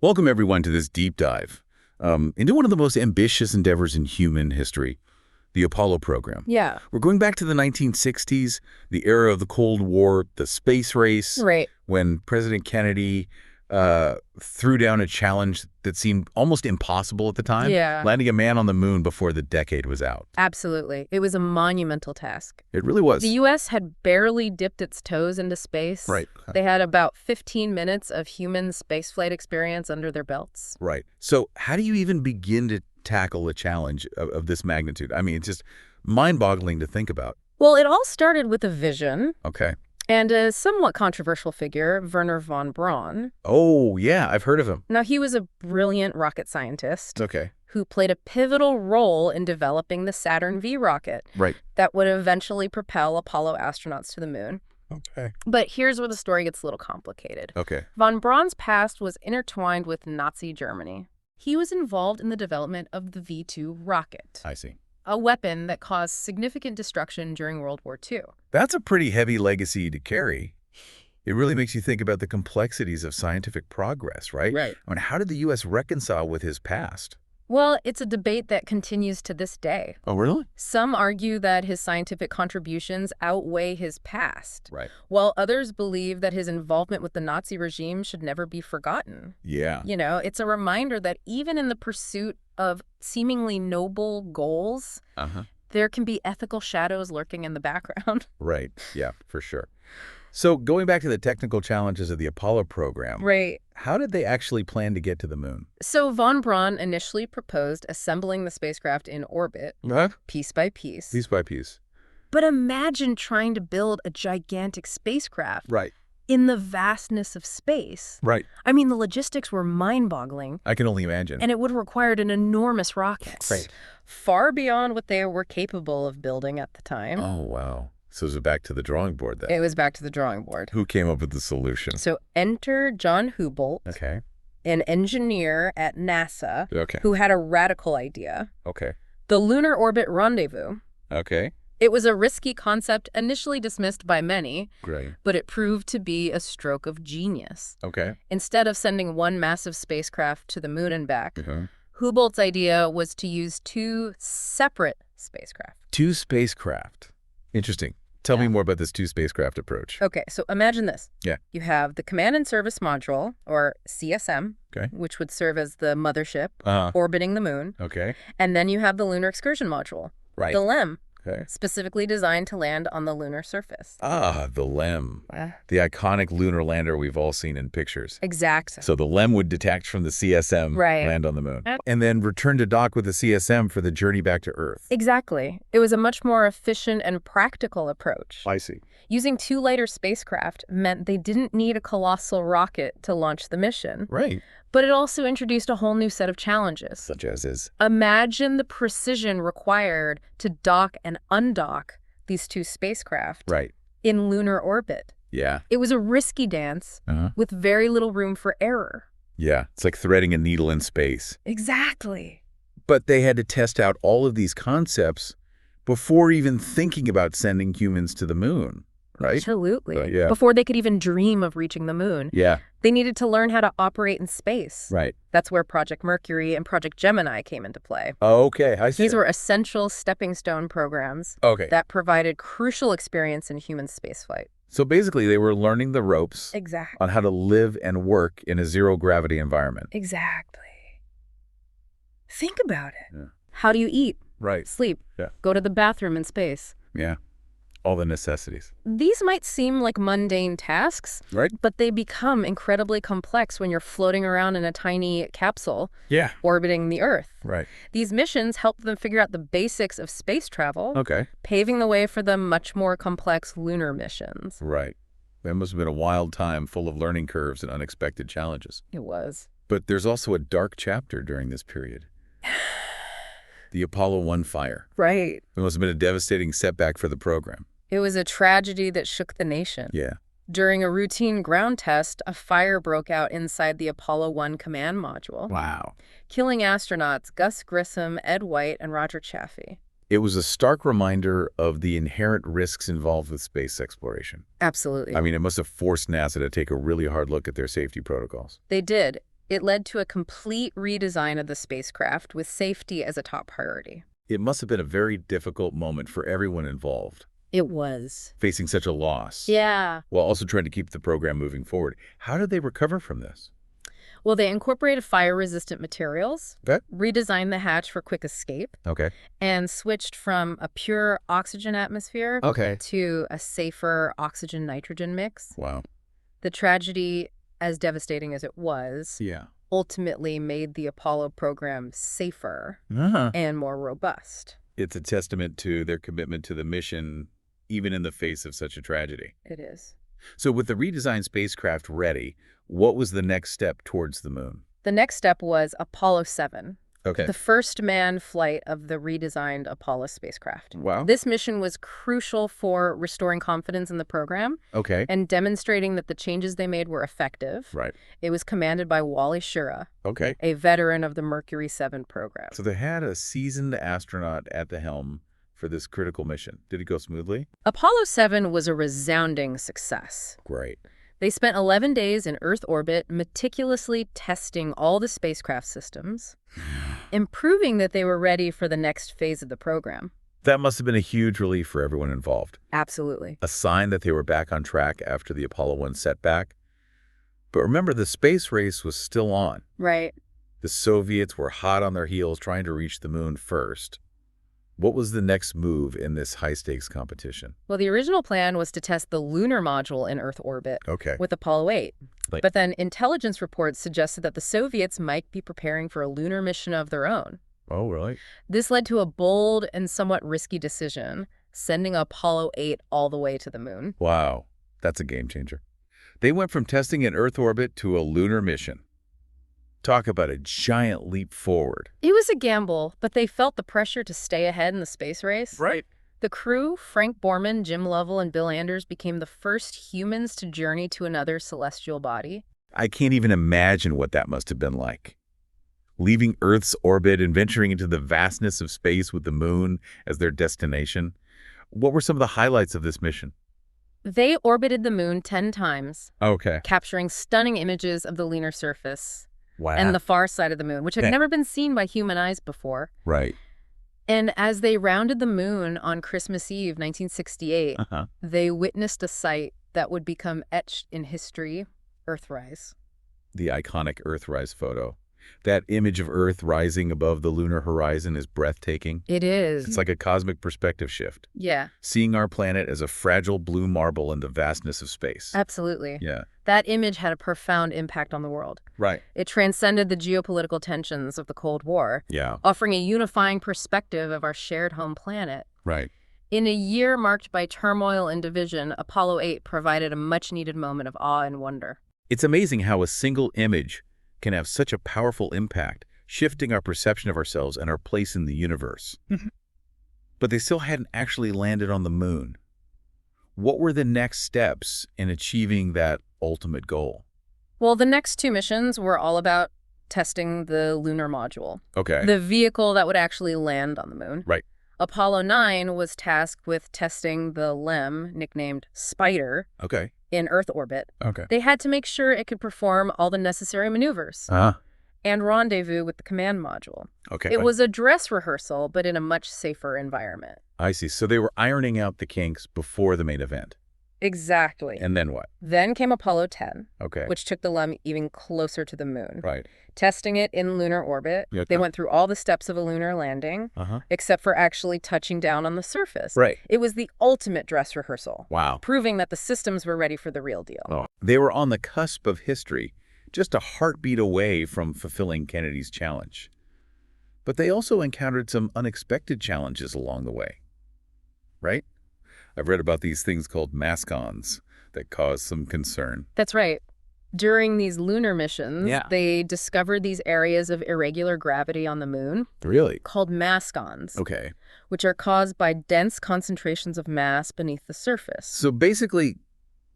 Welcome, everyone, to this deep dive into one of the most ambitious endeavors in human history, the Apollo program. Yeah. We're going back to the 1960s, the era of the Cold War, the space race, Right. when President Kennedy threw down a challenge that seemed almost impossible at the time, Yeah. landing a man on the moon before the decade was out. Absolutely. It was a monumental task. It really was. The U.S. had barely dipped its toes into space. Right. They had about 15 minutes of human spaceflight experience under their belts. Right. So how do you even begin to tackle a challenge of this magnitude? I mean, it's just mind-boggling to think about. Well, it all started with a vision Okay. and a somewhat controversial figure, Wernher von Braun. Oh, yeah, I've heard of him. Now, he was a brilliant rocket scientist Okay. who played a pivotal role in developing the Saturn V rocket Right. that would eventually propel Apollo astronauts to the moon. Okay. But here's where the story gets a little complicated. Okay. Von Braun's past was intertwined with Nazi Germany. He was involved in the development of the V-2 rocket, I see. a weapon that caused significant destruction during World War II. That's a pretty heavy legacy to carry. It really makes you think about the complexities of scientific progress, right? Right. I mean, how did the U.S. reconcile with his past? Well, it's a debate that continues to this day. Oh, really? Some argue that his scientific contributions outweigh his past, Right. while others believe that his involvement with the Nazi regime should never be forgotten. Yeah. You know, it's a reminder that even in the pursuit of seemingly noble goals, Uh-huh. there can be ethical shadows lurking in the background. Right. Yeah, for sure. So going back to the technical challenges of the Apollo program, Right. how did they actually plan to get to the moon? So von Braun initially proposed assembling the spacecraft in orbit, piece by piece. Piece by piece. But imagine trying to build a gigantic spacecraft Right. in the vastness of space. Right. I mean, the logistics were mind-boggling, I can only imagine. and it would have required an enormous rocket. Right. Far beyond what they were capable of building at the time. Oh, wow. So it was back to the drawing board then. It was back to the drawing board. Who came up with the solution? So enter John Hubble, Okay. an engineer at NASA, Okay. who had a radical idea. Okay. The Lunar Orbit Rendezvous. Okay. It was a risky concept initially dismissed by many, Great. but it proved to be a stroke of genius. Okay. Instead of sending one massive spacecraft to the moon and back, Uh-huh. Hubble's idea was to use two separate spacecraft. Two spacecraft. Interesting. Tell me Yeah. more about this two spacecraft approach. Okay, so imagine this. Yeah. You have the Command and Service Module, or CSM, Okay. which would serve as the mothership Uh-huh. orbiting the moon. Okay. And then you have the Lunar Excursion Module, Right. the LEM, Okay. specifically designed to land on the lunar surface. Ah, the LEM. The iconic lunar lander we've all seen in pictures. Exact. So the LEM would detach from the CSM, Right. land on the moon, and then return to dock with the CSM for the journey back to Earth. Exactly. It was a much more efficient and practical approach. I see. Using two lighter spacecraft meant they didn't need a colossal rocket to launch the mission. Right. But it also introduced a whole new set of challenges. Such as is. Imagine the precision required to dock and undock these two spacecraft Right. in lunar orbit. Yeah. It was a risky dance Uh-huh. with very little room for error. Yeah. It's like threading a needle in space. Exactly. But they had to test out all of these concepts before even thinking about sending humans to the moon, right? Absolutely. Yeah. Before they could even dream of reaching the moon, Yeah. they needed to learn how to operate in space. Right. That's where Project Mercury and Project Gemini came into play. Okay. I see. These were essential stepping stone programs Okay. that provided crucial experience in human spaceflight. So basically, they were learning the ropes Exactly. on how to live and work in a zero-gravity environment. Exactly. Think about it. Yeah. How do you eat, Right. sleep, Yeah. go to the bathroom in space? Yeah. All the necessities. These might seem like mundane tasks, Right? but they become incredibly complex when you're floating around in a tiny capsule Yeah. orbiting the Earth. Right. These missions help them figure out the basics of space travel, Okay. paving the way for the much more complex lunar missions. Right. That must have been a wild time full of learning curves and unexpected challenges. It was. But there's also a dark chapter during this period. The Apollo 1 fire. Right. It must have been a devastating setback for the program. It was a tragedy that shook the nation. Yeah. During a routine ground test, a fire broke out inside the Apollo 1 command module, Wow. killing astronauts Gus Grissom, Ed White, and Roger Chaffee. It was a stark reminder of the inherent risks involved with space exploration. Absolutely. I mean, it must have forced NASA to take a really hard look at their safety protocols. They did. It led to a complete redesign of the spacecraft with safety as a top priority. It must have been a very difficult moment for everyone involved, It was. facing such a loss, Yeah. while also trying to keep the program moving forward. How did they recover from this? Well, they incorporated fire-resistant materials, Okay. redesigned the hatch for quick escape, Okay. and switched from a pure oxygen atmosphere Okay. to a safer oxygen-nitrogen mix. Wow. The tragedy, as devastating as it was, Yeah. ultimately made the Apollo program safer Uh-huh. and more robust. It's a testament to their commitment to the mission, even in the face of such a tragedy. It is. So with the redesigned spacecraft ready, what was the next step towards the moon? The next step was Apollo 7, Okay. the first manned flight of the redesigned Apollo spacecraft. Wow. This mission was crucial for restoring confidence in the program Okay. and demonstrating that the changes they made were effective. Right. It was commanded by Wally Schirra, Okay. a veteran of the Mercury 7 program. So they had a seasoned astronaut at the helm for this critical mission. Did it go smoothly? Apollo 7 was a resounding success. Great. They spent 11 days in Earth orbit meticulously testing all the spacecraft systems and proving that they were ready for the next phase of the program. That must have been a huge relief for everyone involved. Absolutely. A sign that they were back on track after the Apollo 1 setback. But remember, the space race was still on. Right. The Soviets were hot on their heels trying to reach the moon first. What was the next move in this high-stakes competition? Well, the original plan was to test the lunar module in Earth orbit Okay. with Apollo 8. Like- But then intelligence reports suggested that the Soviets might be preparing for a lunar mission of their own. Oh, really? This led to a bold and somewhat risky decision, sending Apollo 8 all the way to the moon. Wow. That's a game changer. They went from testing in Earth orbit to a lunar mission. Talk about a giant leap forward. It was a gamble, but they felt the pressure to stay ahead in the space race. Right. The crew, Frank Borman, Jim Lovell, and Bill Anders, became the first humans to journey to another celestial body. I can't even imagine what that must have been like. Leaving Earth's orbit and venturing into the vastness of space with the moon as their destination. What were some of the highlights of this mission? They orbited the moon 10 times, Okay. capturing stunning images of the lunar surface Wow. and the far side of the moon, which had Okay. never been seen by human eyes before. Right. And as they rounded the moon on Christmas Eve, 1968, Uh-huh. they witnessed a sight that would become etched in history, Earthrise. The iconic Earthrise photo. That image of Earth rising above the lunar horizon is breathtaking. It is. It's like a cosmic perspective shift. Yeah, Seeing our planet as a fragile blue marble in the vastness of space. absolutely. Yeah. That image had a profound impact on the world. Right. It transcended the geopolitical tensions of the Cold War, Yeah. offering a unifying perspective of our shared home planet. Right. In a year marked by turmoil and division, Apollo 8 provided a much-needed moment of awe and wonder. It's amazing how a single image can have such a powerful impact, shifting our perception of ourselves and our place in the universe. But they still hadn't actually landed on the moon. What were the next steps in achieving that ultimate goal? Well, the next two missions were all about testing the lunar module, Okay. the vehicle that would actually land on the moon. Right. Apollo 9 was tasked with testing the LEM, nicknamed Spider, Okay. in Earth orbit. Okay. They had to make sure it could perform all the necessary maneuvers and rendezvous with the command module. Okay. It was a dress rehearsal, but in a much safer environment. I see. So they were ironing out the kinks before the main event. Exactly. And then what? Then came Apollo 10, Okay. which took the LEM even closer to the moon. Right. Testing it in lunar orbit, Yeah. they went through all the steps of a lunar landing, Uh-huh. except for actually touching down on the surface. Right. It was the ultimate dress rehearsal, Wow. proving that the systems were ready for the real deal. Oh. They were on the cusp of history, just a heartbeat away from fulfilling Kennedy's challenge. But they also encountered some unexpected challenges along the way. Right? I've read about these things called mask-ons that cause some concern. That's right. During these lunar missions, Yeah. they discovered these areas of irregular gravity on the moon Really? called mask-ons, Okay. which are caused by dense concentrations of mass beneath the surface. So basically,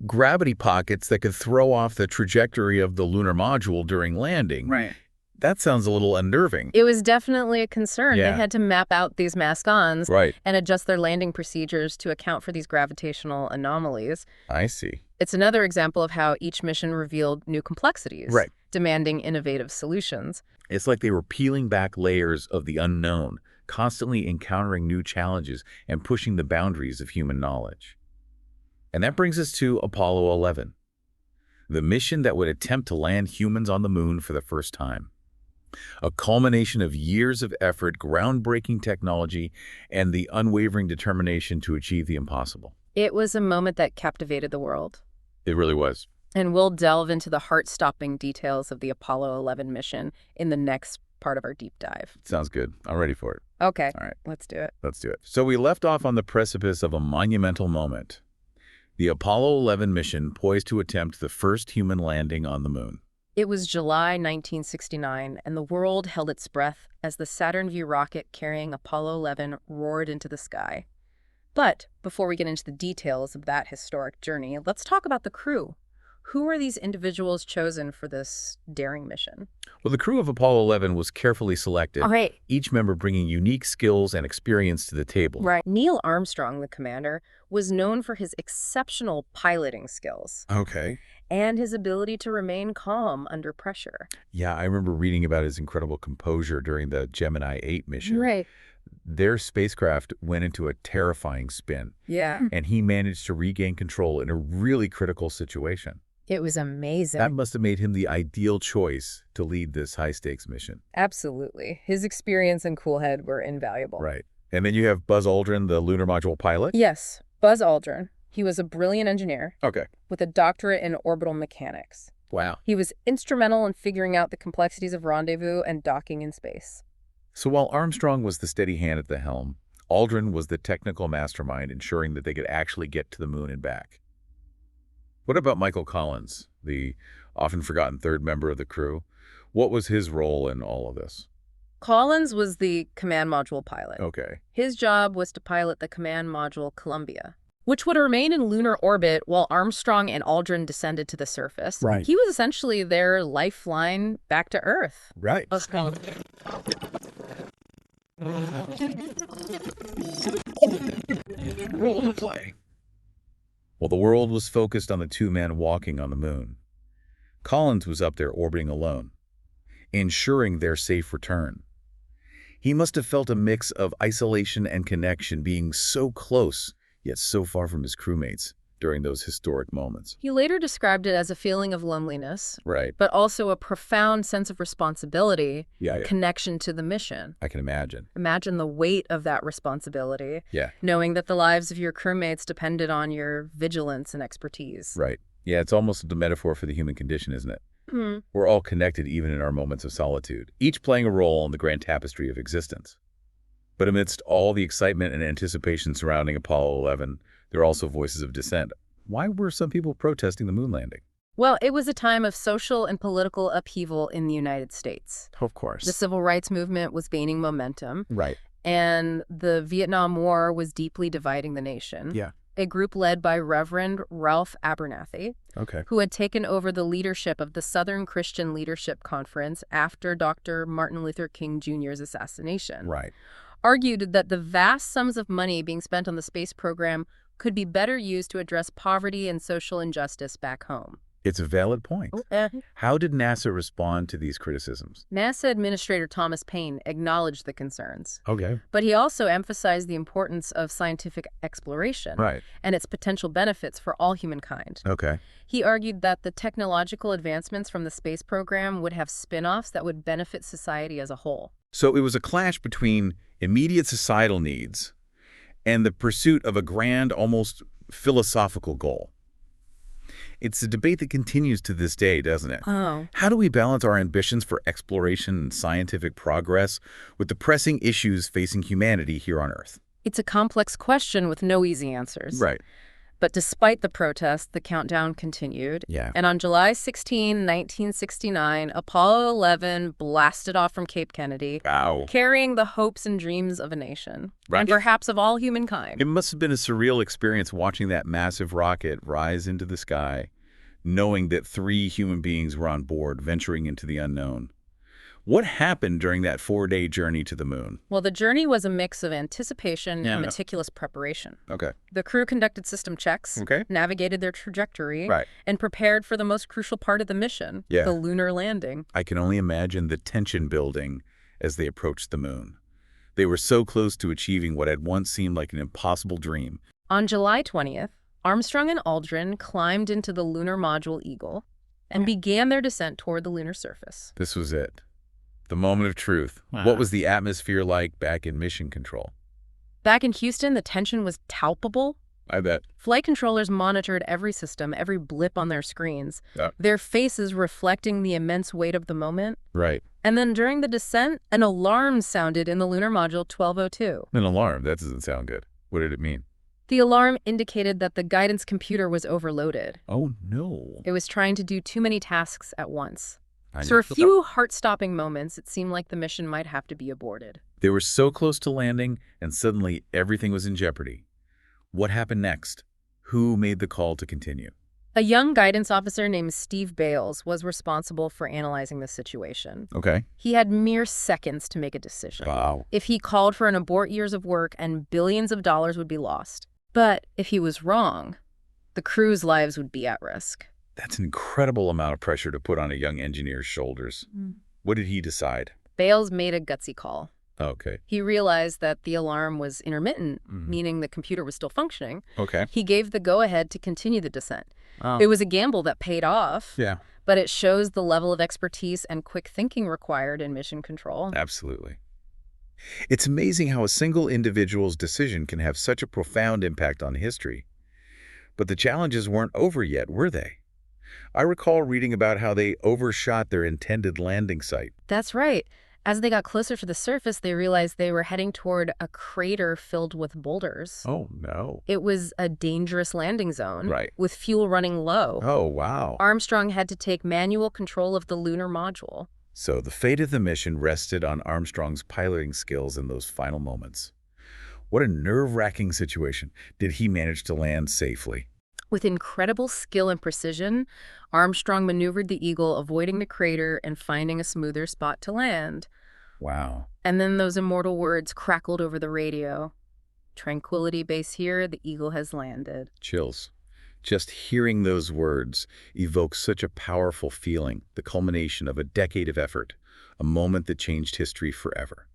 gravity pockets that could throw off the trajectory of the lunar module during landing. Right. That sounds a little unnerving. It was definitely a concern. Yeah. They had to map out these mask-ons Right. and adjust their landing procedures to account for these gravitational anomalies. I see. It's another example of how each mission revealed new complexities. Right. demanding innovative solutions. It's like they were peeling back layers of the unknown, constantly encountering new challenges and pushing the boundaries of human knowledge. And that brings us to Apollo 11, the mission that would attempt to land humans on the moon for the first time. A culmination of years of effort, groundbreaking technology, and the unwavering determination to achieve the impossible. It was a moment that captivated the world. It really was. And we'll delve into the heart-stopping details of the Apollo 11 mission in the next part of our deep dive. Sounds good. I'm ready for it. Okay, All right, let's do it. let's do it. So we left off on the precipice of a monumental moment. The Apollo 11 mission poised to attempt the first human landing on the moon. It was July 1969, and the world held its breath as the Saturn V rocket carrying Apollo 11 roared into the sky. But before we get into the details of that historic journey, let's talk about the crew. Who were these individuals chosen for this daring mission? Well, the crew of Apollo 11 was carefully selected, All right. each member bringing unique skills and experience to the table. Right. Neil Armstrong, the commander, was known for his exceptional piloting skills Okay. and his ability to remain calm under pressure. Yeah, I remember reading about his incredible composure during the Gemini 8 mission. Right. Their spacecraft went into a terrifying spin, Yeah. and he managed to regain control in a really critical situation. It was amazing. That must have made him the ideal choice to lead this high-stakes mission. Absolutely. His experience and cool head were invaluable. Right. And then you have Buzz Aldrin, the lunar module pilot. Yes, Buzz Aldrin. He was a brilliant engineer Okay. with a doctorate in orbital mechanics. Wow. He was instrumental in figuring out the complexities of rendezvous and docking in space. So while Armstrong was the steady hand at the helm, Aldrin was the technical mastermind ensuring that they could actually get to the moon and back. What about Michael Collins, the often forgotten third member of the crew? What was his role in all of this? Collins was the command module pilot. Okay. His job was to pilot the command module Columbia, which would remain in lunar orbit while Armstrong and Aldrin descended to the surface. Right. He was essentially their lifeline back to Earth. Right. Play. Well, the world was focused on the two men walking on the moon. Collins was up there orbiting alone, ensuring their safe return. He must have felt a mix of isolation and connection, being so close, yet so far from his crewmates during those historic moments. He later described it as a feeling of loneliness, Right. but also a profound sense of responsibility, Yeah. connection to the mission. I can imagine. Imagine the weight of that responsibility, Yeah. knowing that the lives of your crewmates depended on your vigilance and expertise. Right. Yeah, it's almost a metaphor for the human condition, isn't it? Hmm. We're all connected even in our moments of solitude, each playing a role in the grand tapestry of existence. But amidst all the excitement and anticipation surrounding Apollo 11, there are also voices of dissent. Why were some people protesting the moon landing? Well, it was a time of social and political upheaval in the United States. Of course. The civil rights movement was gaining momentum, Right. and the Vietnam War was deeply dividing the nation. Yeah. A group led by Reverend Ralph Abernathy, Okay. who had taken over the leadership of the Southern Christian Leadership Conference after Dr. Martin Luther King Jr.'s assassination, Right. argued that the vast sums of money being spent on the space program could be better used to address poverty and social injustice back home. It's a valid point. How did NASA respond to these criticisms? NASA Administrator Thomas Paine acknowledged the concerns, Okay. but he also emphasized the importance of scientific exploration Right. and its potential benefits for all humankind. Okay. He argued that the technological advancements from the space program would have spin-offs that would benefit society as a whole. So it was a clash between immediate societal needs and the pursuit of a grand, almost philosophical goal. It's a debate that continues to this day, doesn't it? Oh. How do we balance our ambitions for exploration and scientific progress with the pressing issues facing humanity here on Earth? It's a complex question with no easy answers. Right. But despite the protests, the countdown continued. Yeah. And on July 16, 1969, Apollo 11 blasted off from Cape Kennedy, Wow. carrying the hopes and dreams of a nation, Right. and perhaps of all humankind. It must have been a surreal experience watching that massive rocket rise into the sky, knowing that 3 human beings were on board, venturing into the unknown. What happened during that 4-day journey to the moon? Well, the journey was a mix of anticipation Yeah. and meticulous preparation. Okay. The crew conducted system checks, Okay. navigated their trajectory, Right. and prepared for the most crucial part of the mission, Yeah. the lunar landing. I can only imagine the tension building as they approached the moon. They were so close to achieving what had once seemed like an impossible dream. On July 20th, Armstrong and Aldrin climbed into the lunar module Eagle and began their descent toward the lunar surface. This was it. The moment of truth. Wow. What was the atmosphere like back in mission control? Back in Houston, the tension was palpable. I bet. Flight controllers monitored every system, every blip on their screens, Yeah. their faces reflecting the immense weight of the moment. Right. And then during the descent, an alarm sounded in the lunar module 1202. An alarm. That doesn't sound good. What did it mean? The alarm indicated that the guidance computer was overloaded. Oh, no. It was trying to do too many tasks at once. I So for a know. few heart-stopping moments, it seemed like the mission might have to be aborted. They were so close to landing, and suddenly everything was in jeopardy. What happened next? Who made the call to continue? A young guidance officer named Steve Bales was responsible for analyzing the situation. Okay. He had mere seconds to make a decision. Wow. If he called for an abort years of work and billions of dollars would be lost. But if he was wrong, the crew's lives would be at risk. That's an incredible amount of pressure to put on a young engineer's shoulders. What did he decide? Bales made a gutsy call. Okay. He realized that the alarm was intermittent, Mhm. meaning the computer was still functioning. Okay. He gave the go-ahead to continue the descent. Oh. It was a gamble that paid off, Yeah. but it shows the level of expertise and quick thinking required in mission control. Absolutely. It's amazing how a single individual's decision can have such a profound impact on history. But the challenges weren't over yet, were they? I recall reading about how they overshot their intended landing site. That's right. As they got closer to the surface, they realized they were heading toward a crater filled with boulders. Oh, no. It was a dangerous landing zone, Right. with fuel running low. Oh, wow. Armstrong had to take manual control of the lunar module. So the fate of the mission rested on Armstrong's piloting skills in those final moments. What a nerve-wracking situation. Did he manage to land safely? With incredible skill and precision, Armstrong maneuvered the Eagle, avoiding the crater and finding a smoother spot to land. Wow. And then those immortal words crackled over the radio. "Tranquility Base here, the Eagle has landed." Chills. Just hearing those words evokes such a powerful feeling, the culmination of a decade of effort, a moment that changed history forever.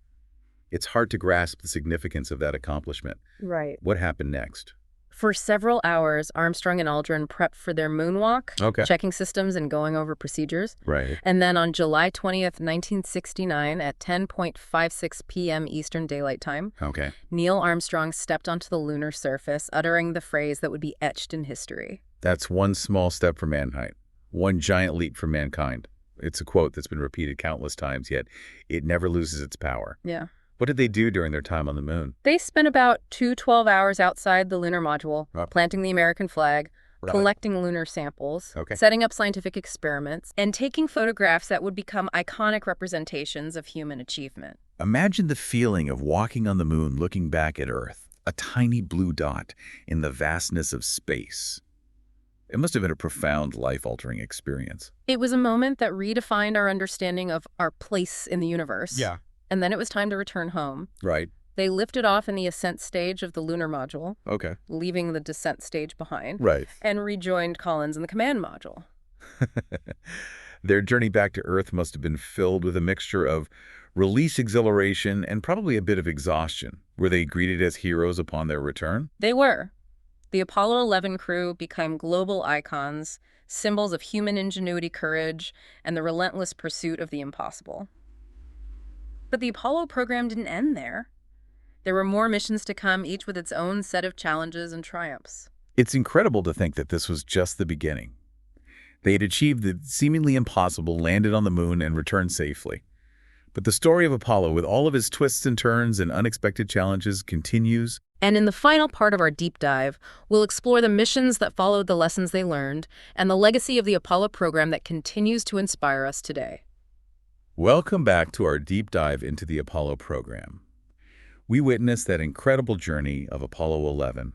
It's hard to grasp the significance of that accomplishment. Right. What happened next? For several hours, Armstrong and Aldrin prepped for their moonwalk, Okay. checking systems and going over procedures. Right. And then on July 20th, 1969, at 10:56 p.m. Eastern Daylight Time, Okay. Neil Armstrong stepped onto the lunar surface, uttering the phrase that would be etched in history. That's one small step for mankind, one giant leap for mankind. It's a quote that's been repeated countless times, yet it never loses its power. Yeah. What did they do during their time on the moon? They spent about 12 hours outside the lunar module, Oh. planting the American flag, Right. collecting lunar samples, Okay. setting up scientific experiments, and taking photographs that would become iconic representations of human achievement. Imagine the feeling of walking on the moon looking back at Earth, a tiny blue dot in the vastness of space. It must have been a profound, life-altering experience. It was a moment that redefined our understanding of our place in the universe. And then it was time to return home. Right. They lifted off in the ascent stage of the lunar module, Okay. leaving the descent stage behind, Right. and rejoined Collins in the command module. Their journey back to Earth must have been filled with a mixture of release exhilaration and probably a bit of exhaustion. Were they greeted as heroes upon their return? They were. The Apollo 11 crew became global icons, symbols of human ingenuity, courage, and the relentless pursuit of the impossible. But the Apollo program didn't end there. There were more missions to come, each with its own set of challenges and triumphs. It's incredible to think that this was just the beginning. They had achieved the seemingly impossible, landed on the moon, and returned safely. But the story of Apollo, with all of its twists and turns and unexpected challenges, continues. And in the final part of our deep dive, we'll explore the missions that followed the lessons they learned and the legacy of the Apollo program that continues to inspire us today. Welcome back to our deep dive into the Apollo program. We witnessed that incredible journey of Apollo 11,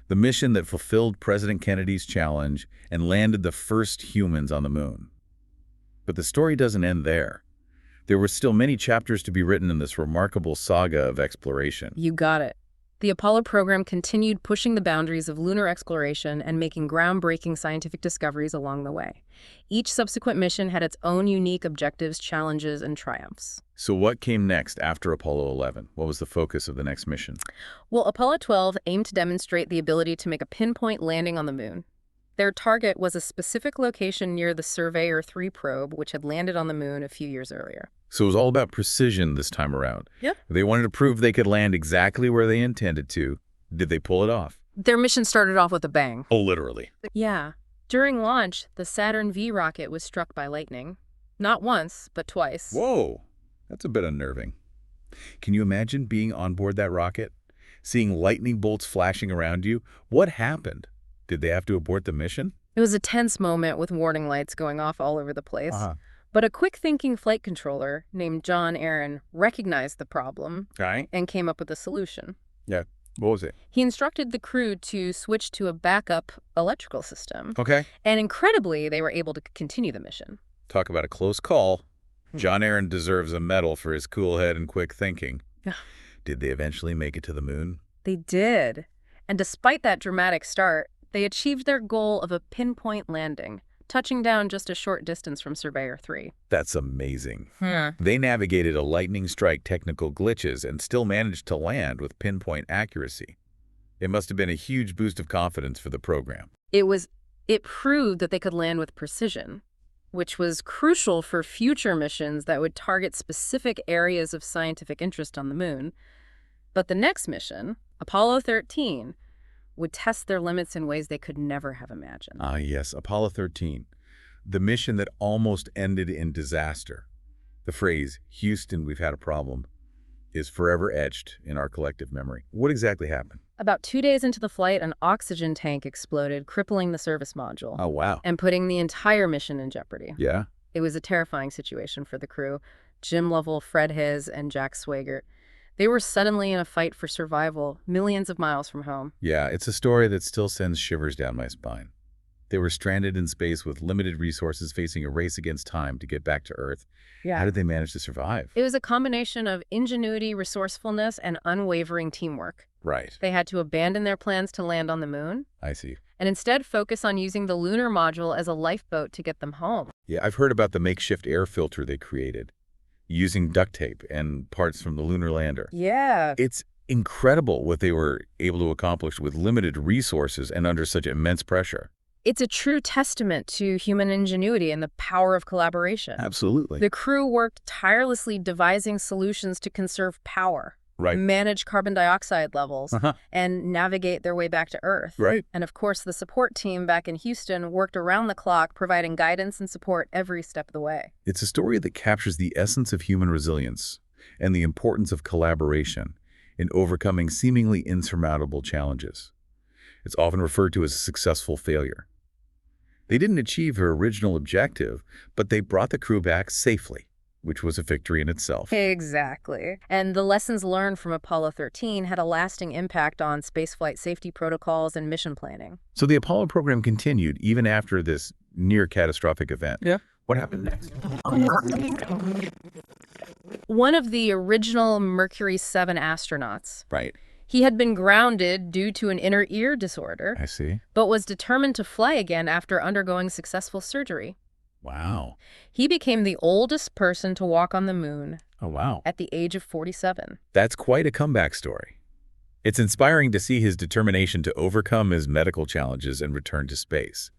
the mission that fulfilled President Kennedy's challenge and landed the first humans on the moon. But the story doesn't end there. There were still many chapters to be written in this remarkable saga of exploration. You got it. The Apollo program continued pushing the boundaries of lunar exploration and making groundbreaking scientific discoveries along the way. Each subsequent mission had its own unique objectives, challenges, and triumphs. So what came next after Apollo 11? What was the focus of the next mission? Well, Apollo 12 aimed to demonstrate the ability to make a pinpoint landing on the moon. Their target was a specific location near the Surveyor 3 probe, which had landed on the moon a few years earlier. So it was all about precision this time around. Yep. They wanted to prove they could land exactly where they intended to. Did they pull it off? Their mission started off with a bang. Oh, literally. Yeah. During launch, the Saturn V rocket was struck by lightning. Not once, but twice. Whoa, that's a bit unnerving. Can you imagine being on board that rocket? Seeing lightning bolts flashing around you? What happened? Did they have to abort the mission? It was a tense moment with warning lights going off all over the place. But a quick-thinking flight controller named John Aaron recognized the problem Right. and came up with a solution. Yeah. What was it? He instructed the crew to switch to a backup electrical system. Okay. And incredibly, they were able to continue the mission. Talk about a close call. John Aaron deserves a medal for his cool head and quick thinking. Yeah. Did they eventually make it to the moon? They did. And despite that dramatic start, they achieved their goal of a pinpoint landing, touching down just a short distance from Surveyor 3. That's amazing. They navigated a lightning strike technical glitches and still managed to land with pinpoint accuracy. It must have been a huge boost of confidence for the program. It proved that they could land with precision, which was crucial for future missions that would target specific areas of scientific interest on the moon. But the next mission, Apollo 13, would test their limits in ways they could never have imagined. Ah, yes, Apollo 13, the mission that almost ended in disaster. The phrase, "Houston, we've had a problem," is forever etched in our collective memory. What exactly happened? About 2 days into the flight, an oxygen tank exploded, crippling the service module. Oh, wow. And putting the entire mission in jeopardy. Yeah? It was a terrifying situation for the crew. Jim Lovell, Fred Hayes, and Jack Swigert. They were suddenly in a fight for survival, millions of miles from home. Yeah, it's a story that still sends shivers down my spine. They were stranded in space with limited resources, facing a race against time to get back to Earth. Yeah. How did they manage to survive? It was a combination of ingenuity, resourcefulness, and unwavering teamwork. Right. They had to abandon their plans to land on the moon I see. and instead focus on using the lunar module as a lifeboat to get them home. Yeah, I've heard about the makeshift air filter they created, using duct tape and parts from the lunar lander. Yeah. It's incredible what they were able to accomplish with limited resources and under such immense pressure. It's a true testament to human ingenuity and the power of collaboration. Absolutely. The crew worked tirelessly devising solutions to conserve power, Right. manage carbon dioxide levels, Uh-huh. and navigate their way back to Earth. Right. And of course, the support team back in Houston worked around the clock, providing guidance and support every step of the way. It's a story that captures the essence of human resilience and the importance of collaboration in overcoming seemingly insurmountable challenges. It's often referred to as a successful failure. They didn't achieve their original objective, but they brought the crew back safely, which was a victory in itself. Exactly. And the lessons learned from Apollo 13 had a lasting impact on spaceflight safety protocols and mission planning. So the Apollo program continued even after this near-catastrophic event. Yeah. What happened next? One of the original Mercury 7 astronauts, Right. he had been grounded due to an inner ear disorder, I see. but was determined to fly again after undergoing successful surgery. Wow. He became the oldest person to walk on the moon Oh, wow. at the age of 47. That's quite a comeback story. It's inspiring to see his determination to overcome his medical challenges and return to space.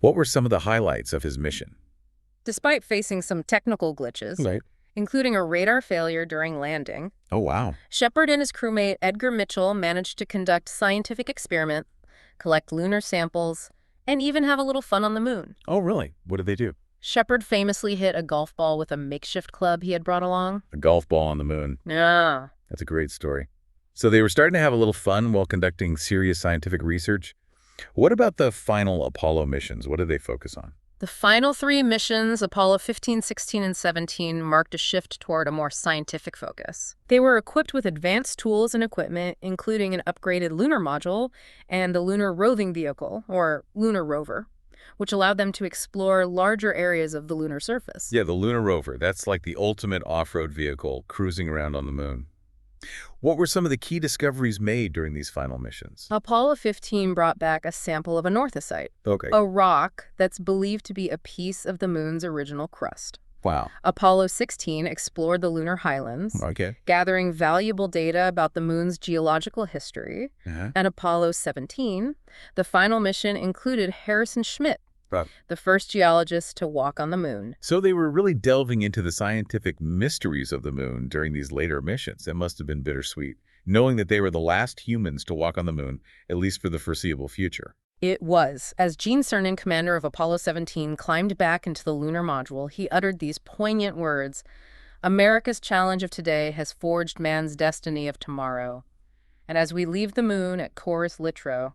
What were some of the highlights of his mission? Despite facing some technical glitches, Right. including a radar failure during landing, Oh, wow. Shepard and his crewmate Edgar Mitchell managed to conduct scientific experiments, collect lunar samples, and even have a little fun on the moon. Oh, really? What did they do? Shepard famously hit a golf ball with a makeshift club he had brought along. A golf ball on the moon. Yeah. That's a great story. So they were starting to have a little fun while conducting serious scientific research. What about the final Apollo missions? What did they focus on? The final 3 missions, Apollo 15, 16, and 17, marked a shift toward a more scientific focus. They were equipped with advanced tools and equipment, including an upgraded lunar module and the Lunar Roving Vehicle, or Lunar Rover. which allowed them to explore larger areas of the lunar surface. Yeah, the lunar rover, that's like the ultimate off-road vehicle cruising around on the moon. What were some of the key discoveries made during these final missions? Apollo 15 brought back a sample of anorthosite, Okay. a rock that's believed to be a piece of the moon's original crust. Wow. Apollo 16 explored the lunar highlands, Okay. gathering valuable data about the moon's geological history. Uh-huh. And Apollo 17, the final mission included Harrison Schmitt, Wow. the first geologist to walk on the moon. So they were really delving into the scientific mysteries of the moon during these later missions. It must have been bittersweet, knowing that they were the last humans to walk on the moon, at least for the foreseeable future. It was. As Gene Cernan, commander of Apollo 17, climbed back into the lunar module, he uttered these poignant words: "America's challenge of today has forged man's destiny of tomorrow. And as we leave the moon at Chorus Litro,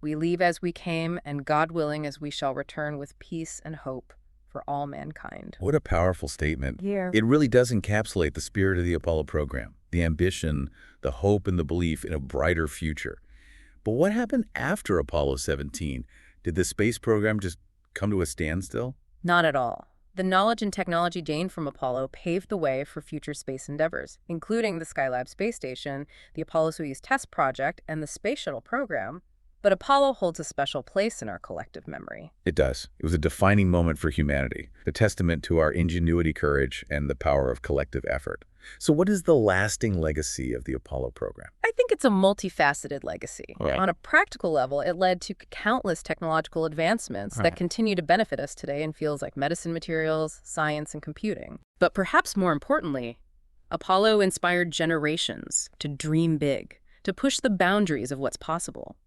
we leave as we came, and God willing, as we shall return with peace and hope for all mankind." What a powerful statement. Yeah. It really does encapsulate the spirit of the Apollo program, the ambition, the hope, and the belief in a brighter future. But what happened after Apollo 17? Did the space program just come to a standstill? Not at all. The knowledge and technology gained from Apollo paved the way for future space endeavors, including the Skylab space station, the Apollo-Soyuz test project, and the space shuttle program. But Apollo holds a special place in our collective memory. It does. It was a defining moment for humanity, a testament to our ingenuity, courage, and the power of collective effort. So what is the lasting legacy of the Apollo program? I think it's a multifaceted legacy. Right. On a practical level, it led to countless technological advancements that continue to benefit us today in fields like medicine materials, science, and computing. But perhaps more importantly, Apollo inspired generations to dream big, to push the boundaries of what's possible,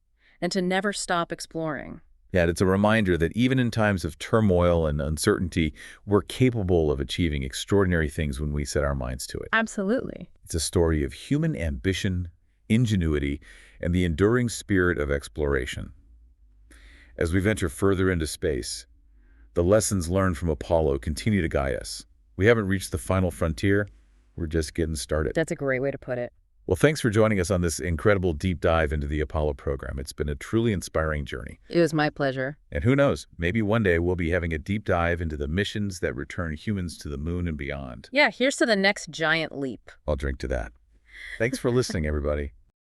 and to never stop exploring. Yeah, it's a reminder that even in times of turmoil and uncertainty, we're capable of achieving extraordinary things when we set our minds to it. Absolutely. It's a story of human ambition, ingenuity, and the enduring spirit of exploration. As we venture further into space, the lessons learned from Apollo continue to guide us. We haven't reached the final frontier. We're just getting started. That's a great way to put it. Well, thanks for joining us on this incredible deep dive into the Apollo program. It's been a truly inspiring journey. It was my pleasure. And who knows, maybe one day we'll be having a deep dive into the missions that return humans to the moon and beyond. Yeah, here's to the next giant leap. I'll drink to that. Thanks for listening, everybody.